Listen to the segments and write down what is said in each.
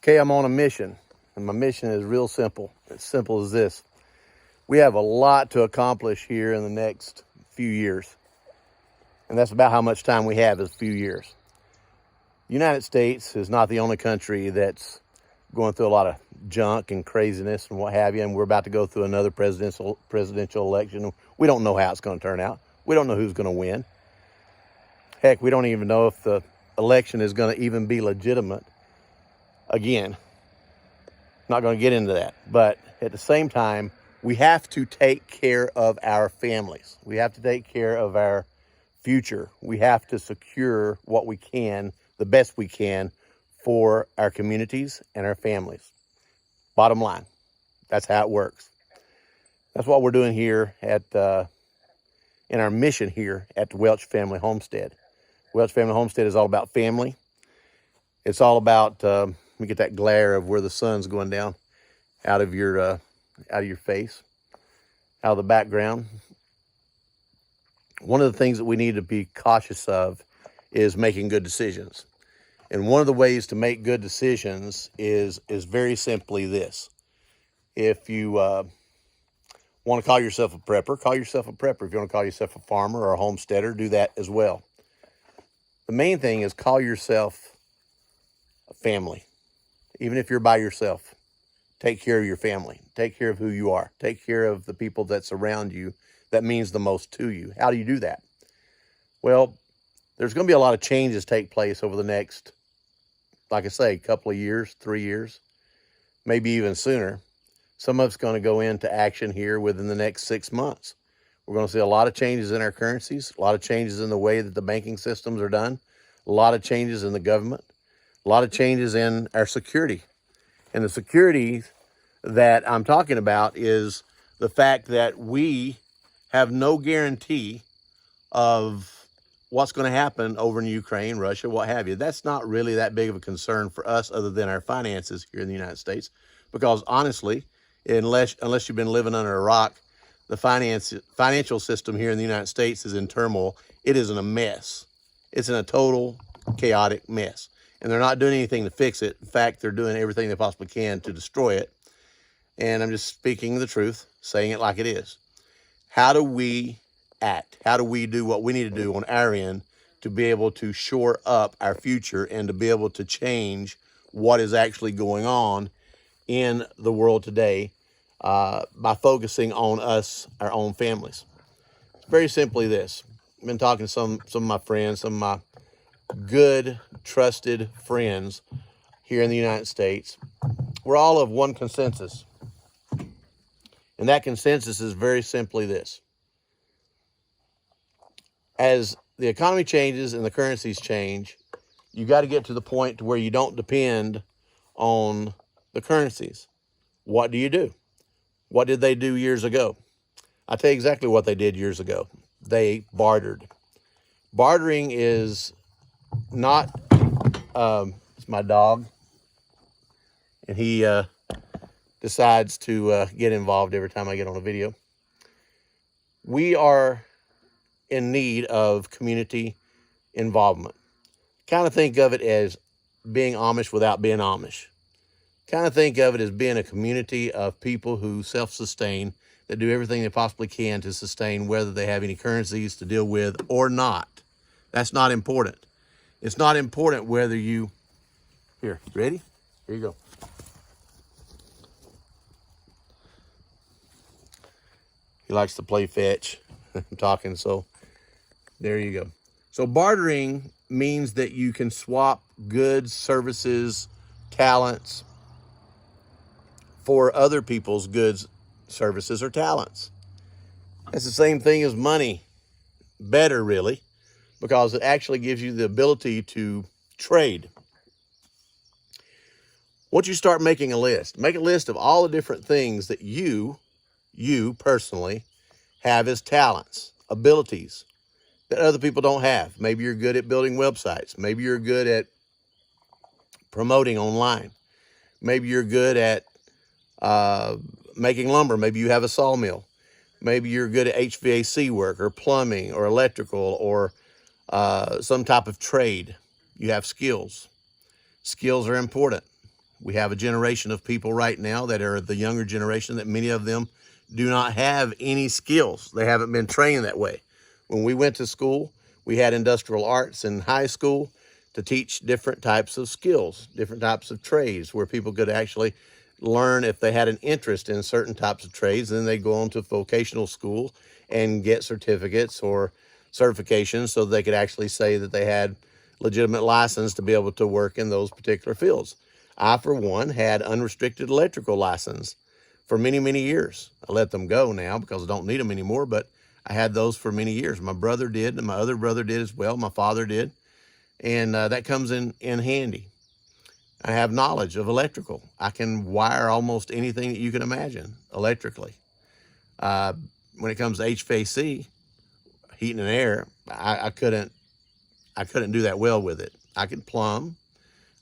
Okay, I'm on a mission, and my mission is real simple. It's simple as this. We have a lot to accomplish here in the next few years, and that's about how much time we have is a few years. The United States is not the only country that's going through a lot of junk and craziness and what have you, and we're about to go through another presidential election. We don't know how it's going to turn out. We don't know who's going to win. Heck, we don't even know if the election is going to even be legitimate. Again, not going to get into that. But at the same time, we have to take care of our families. We have to take care of our future. We have to secure what we can, the best we can, for our communities and our families. Bottom line, that's how it works. That's what we're doing here at in our mission here at the Welch Family Homestead. Welch Family Homestead is all about family. It's all about let me get that glare of where the sun's going down out of your face, out of the background. One of the things that we need to be cautious of is making good decisions. And one of the ways to make good decisions is very simply this. If you want to call yourself a prepper, call yourself a prepper. If you want to call yourself a farmer or a homesteader, do that as well. The main thing is call yourself a family. Even if you're by yourself, take care of your family. Take care of who you are. Take care of the people that surround you that means the most to you. How do you do that? Well, there's going to be a lot of changes take place over the next, like I say, couple of years, 3 years, maybe even sooner. Some of it's going to go into action here within the next 6 months. We're going to see a lot of changes in our currencies, a lot of changes in the way that the banking systems are done, a lot of changes in the government, a lot of changes in our security. And the security that I'm talking about is the fact that we have no guarantee of what's going to happen over in Ukraine, Russia, what have you. That's not really that big of a concern for us other than our finances here in the United States. Because honestly, unless you've been living under a rock, the financial system here in the United States is in turmoil. It is in a mess. It's in a total chaotic mess. And they're not doing anything to fix it. In fact, they're doing everything they possibly can to destroy it. And I'm just speaking the truth, saying it like it is. How do we act? How do we do what we need to do on our end to be able to shore up our future and to be able to change what is actually going on in the world today by focusing on us, our own families? It's very simply this. I've been talking to some of my friends, some of my good, trusted friends here in the United States. We're all of one consensus. And that consensus is very simply this. As the economy changes and the currencies change, you got to get to the point to where you don't depend on the currencies. What do you do? What did they do years ago? I'll tell you exactly what they did years ago. They bartered. Bartering is not, it's my dog, and he decides to get involved every time I get on a video. We are in need of community involvement. Kind of think of it as being Amish without being Amish. Kind of think of it as being a community of people who self-sustain, that do everything they possibly can to sustain, whether they have any currencies to deal with or not. That's not important. It's not important whether you, here, ready? Here you go. He likes to play fetch. I'm talking, so there you go. So bartering means that you can swap goods, services, talents for other people's goods, services, or talents. It's the same thing as money. Better, really, because it actually gives you the ability to trade. Once you start making a list, make a list of all the different things that you personally have as talents, abilities that other people don't have. Maybe you're good at building websites. Maybe you're good at promoting online. Maybe you're good at making lumber. Maybe you have a sawmill. Maybe you're good at HVAC work or plumbing or electrical or some type of trade. You have skills. Skills are important. We have a generation of people right now that are the younger generation that many of them do not have any skills. They haven't been trained that way. When we went to school, we had industrial arts in high school to teach different types of skills, different types of trades where people could actually learn if they had an interest in certain types of trades. Then they go on to vocational school and get certificates or certifications so they could actually say that they had legitimate license to be able to work in those particular fields. I, for one, had unrestricted electrical license for many, many years. I let them go now because I don't need them anymore, but I had those for many years. My brother did, and my other brother did as well. My father did, and that comes in handy. I have knowledge of electrical. I can wire almost anything that you can imagine electrically. When it comes to HVAC, heating and air, I couldn't do that well with it. I can plumb,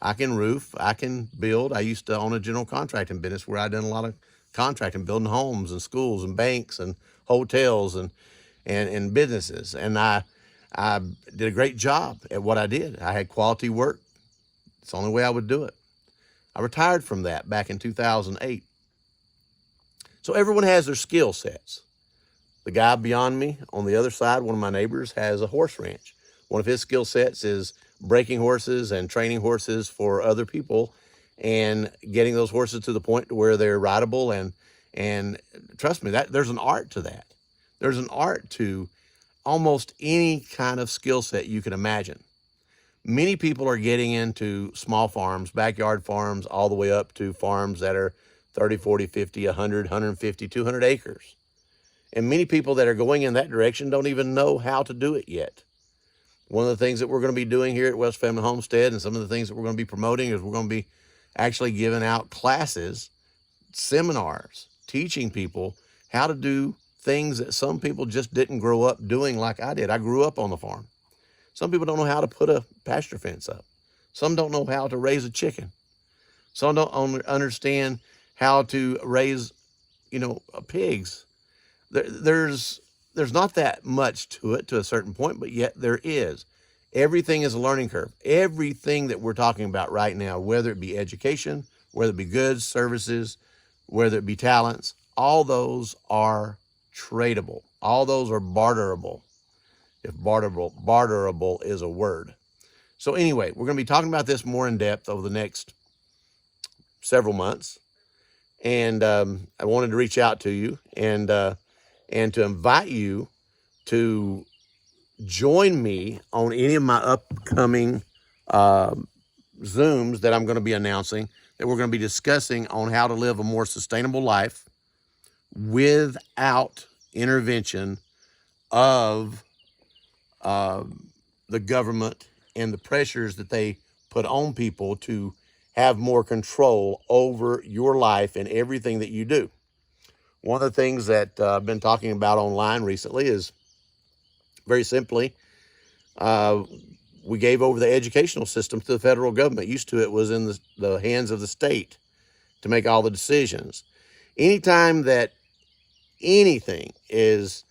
I can roof, I can build. I used to own a general contracting business where I done a lot of contracting, building homes and schools and banks and hotels and businesses. And I did a great job at what I did. I had quality work. It's the only way I would do it. I retired from that back in 2008. So everyone has their skill sets. The guy beyond me on the other side, one of my neighbors, has a horse ranch. One of his skill sets is breaking horses and training horses for other people and getting those horses to the point to where they're rideable. And trust me, that there's an art to that. There's an art to almost any kind of skill set you can imagine. Many people are getting into small farms, backyard farms, all the way up to farms that are 30, 40, 50, 100, 150, 200 acres. And many people that are going in that direction don't even know how to do it yet. One of the things that we're going to be doing here at West Family Homestead and some of the things that we're going to be promoting is we're going to be actually giving out classes, seminars, teaching people how to do things that some people just didn't grow up doing like I did. I grew up on the farm. Some people don't know how to put a pasture fence up. Some don't know how to raise a chicken. Some don't understand how to raise, pigs. There's not that much to it to a certain point, but yet there is. Everything is a learning curve. Everything that we're talking about right now, whether it be education, whether it be goods, services, whether it be talents, all those are tradable. All those are barterable, if barterable is a word. So anyway, we're going to be talking about this more in depth over the next several months. And I wanted to reach out to you and to invite you to join me on any of my upcoming Zooms that I'm going to be announcing, that we're going to be discussing on how to live a more sustainable life without intervention of the government and the pressures that they put on people to have more control over your life and everything that you do. One of the things that I've been talking about online recently is very simply, we gave over the educational system to the federal government. Used to it was in the hands of the state to make all the decisions. Anytime that anything is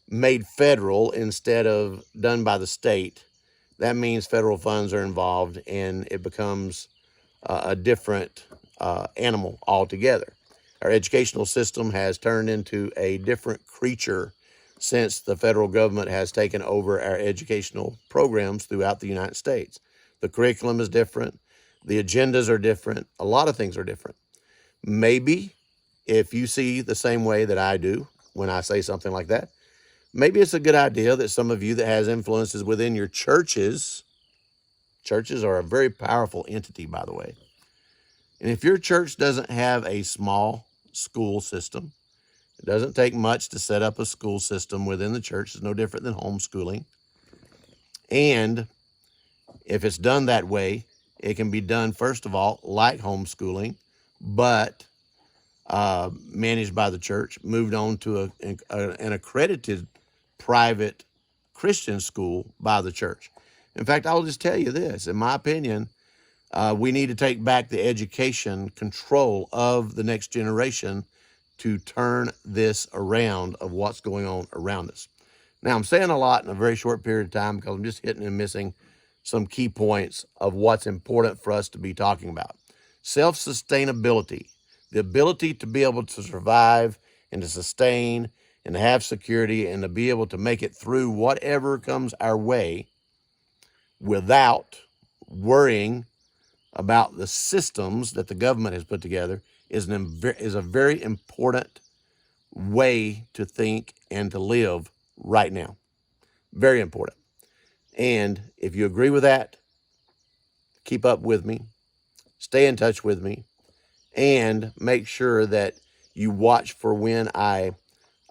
made federal instead of done by the state, that means federal funds are involved and it becomes a different animal altogether. Our educational system has turned into a different creature since the federal government has taken over our educational programs throughout the United States. The curriculum is different. The agendas are different. A lot of things are different. Maybe if you see the same way that I do when I say something like that, maybe it's a good idea that some of you that has influences within your churches are a very powerful entity, by the way. And if your church doesn't have a small school system, it doesn't take much to set up a school system within the church. It's no different than homeschooling. And if it's done that way, it can be done, first of all, like homeschooling, but managed by the church, moved on to an accredited private Christian school by the church. In fact, I'll just tell you this. In my opinion, we need to take back the education control of the next generation to turn this around of what's going on around us. Now, I'm saying a lot in a very short period of time because I'm just hitting and missing some key points of what's important for us to be talking about. Self-sustainability, the ability to be able to survive and to sustain and to have security and to be able to make it through whatever comes our way without worrying about the systems that the government has put together is a very important way to think and to live right now. Very important. And if you agree with that, keep up with me, stay in touch with me, and make sure that you watch for when I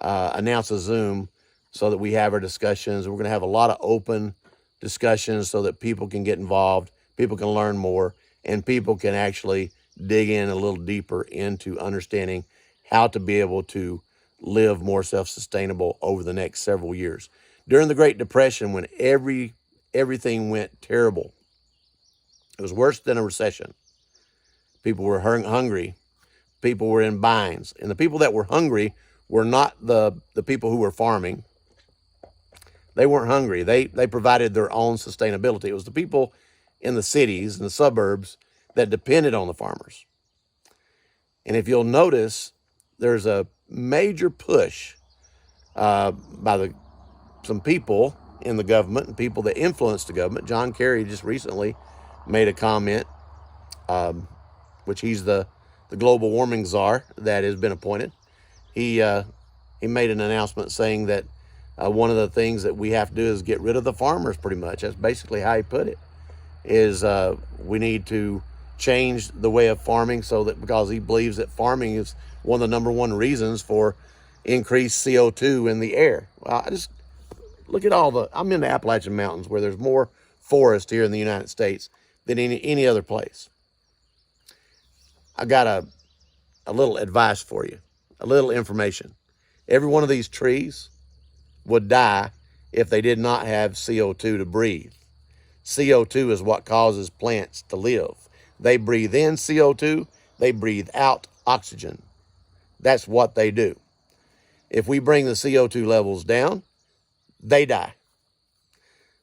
announce a Zoom so that we have our discussions. We're going to have a lot of open discussions so that people can get involved, people can learn more, and people can actually dig in a little deeper into understanding how to be able to live more self-sustainable over the next several years. During the Great Depression, when everything went terrible, it was worse than a recession. People were hungry. People were in binds. And the people that were hungry were not the people who were farming. They weren't hungry. They provided their own sustainability. It was the people in the cities and the suburbs that depended on the farmers. And if you'll notice, there's a major push by some people in the government and people that influence the government. John Kerry just recently made a comment, which he's the global warming czar that has been appointed. He made an announcement saying that one of the things that we have to do is get rid of the farmers, pretty much. That's basically how he put it, is we need to change the way of farming so that, because he believes that farming is one of the #1 reasons for increased CO2 in the air. Well, I just look at I'm in the Appalachian Mountains where there's more forest here in the United States than any other place. I got a little advice for you, a little information. Every one of these trees would die if they did not have CO2 to breathe. CO2 is what causes plants to live. They breathe in CO2, they breathe out oxygen. That's what they do. If we bring the CO2 levels down, they die.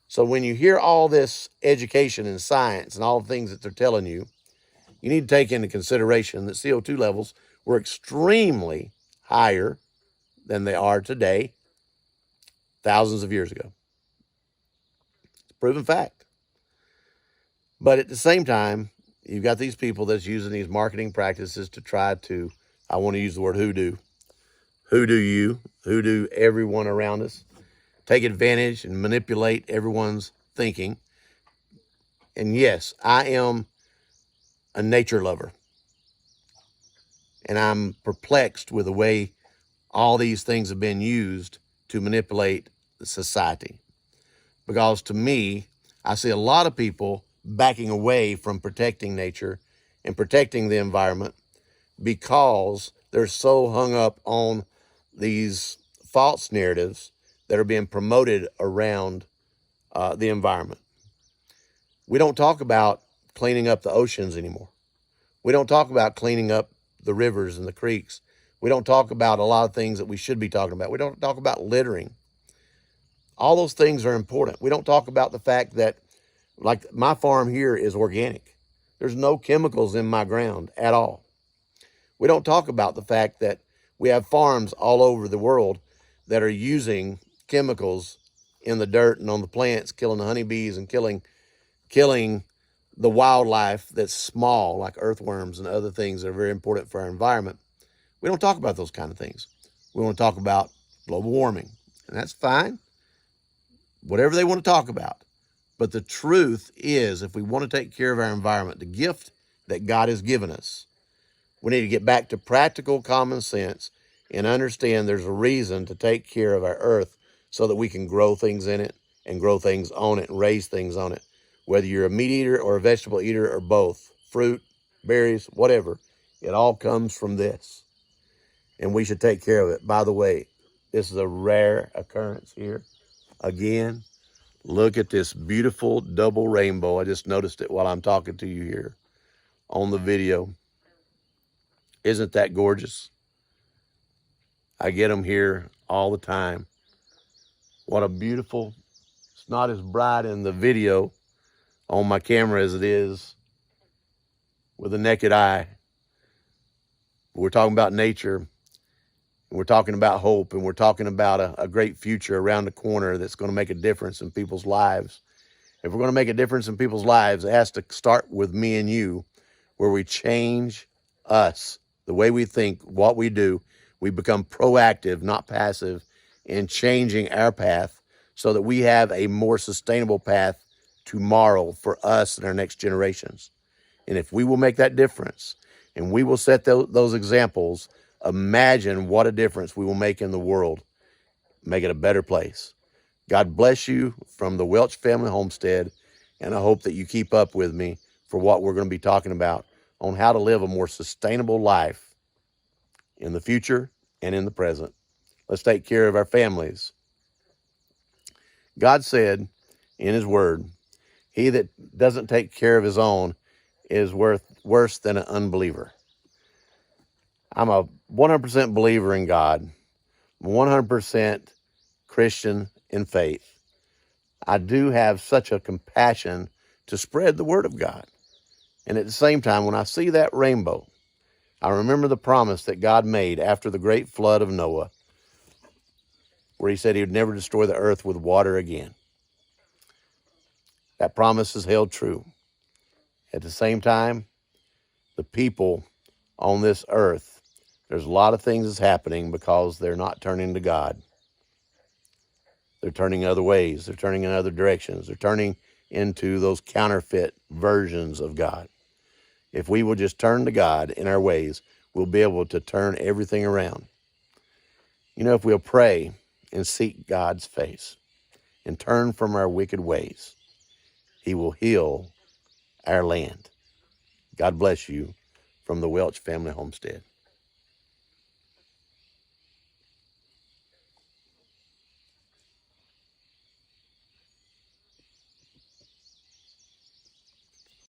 So when you hear all this education and science and all the things that they're telling you, you need to take into consideration that CO2 levels were extremely higher than they are today, thousands of years ago. It's a proven fact. But at the same time, you've got these people that's using these marketing practices to try to, I want to use the word hoodoo everyone around us, take advantage and manipulate everyone's thinking. And yes, I am a nature lover. And I'm perplexed with the way all these things have been used to manipulate the society. Because to me, I see a lot of people backing away from protecting nature and protecting the environment because they're so hung up on these false narratives that are being promoted around the environment. We don't talk about cleaning up the oceans anymore. We don't talk about cleaning up the rivers and the creeks. We don't talk about a lot of things that we should be talking about. We don't talk about littering. All those things are important. We don't talk about the fact that, like, my farm here is organic. There's no chemicals in my ground at all. We don't talk about the fact that we have farms all over the world that are using chemicals in the dirt and on the plants, killing the honeybees and killing the wildlife that's small, like earthworms and other things that are very important for our environment. We don't talk about those kind of things. We want to talk about global warming, and that's fine. Whatever they want to talk about. But the truth is, if we want to take care of our environment, the gift that God has given us, we need to get back to practical common sense and understand there's a reason to take care of our earth so that we can grow things in it and grow things on it and raise things on it. Whether you're a meat eater or a vegetable eater or both, fruit, berries, whatever, it all comes from this. And we should take care of it. By the way, this is a rare occurrence here. Again, look at this beautiful double rainbow. I just noticed it while I'm talking to you here on the video. Isn't that gorgeous? I get them here all the time. What a beautiful, it's not as bright in the video on my camera as it is with the naked eye. We're talking about nature, and we're talking about hope, and we're talking about a great future around the corner that's going to make a difference in people's lives. If we're going to make a difference in people's lives, it has to start with me and you, where we change us, the way we think, what we do. We become proactive, not passive, in changing our path so that we have a more sustainable path tomorrow for us and our next generations. And if we will make that difference and we will set those examples, imagine what a difference we will make in the world, make it a better place. God bless you from the Welch Family Homestead, and I hope that you keep up with me for what we're going to be talking about on how to live a more sustainable life in the future and in the present. Let's take care of our families. God said in his word, he that doesn't take care of his own is worse than an unbeliever. I'm a 100% believer in God, 100% Christian in faith. I do have such a compassion to spread the word of God. And at the same time, when I see that rainbow, I remember the promise that God made after the great flood of Noah, where he said he would never destroy the earth with water again. That promise is held true. At the same time, the people on this earth, there's a lot of things that's happening because they're not turning to God. They're turning other ways. They're turning in other directions. They're turning into those counterfeit versions of God. If we will just turn to God in our ways, we'll be able to turn everything around. You know, if we'll pray and seek God's face and turn from our wicked ways, he will heal our land. God bless you from the Welch Family Homestead.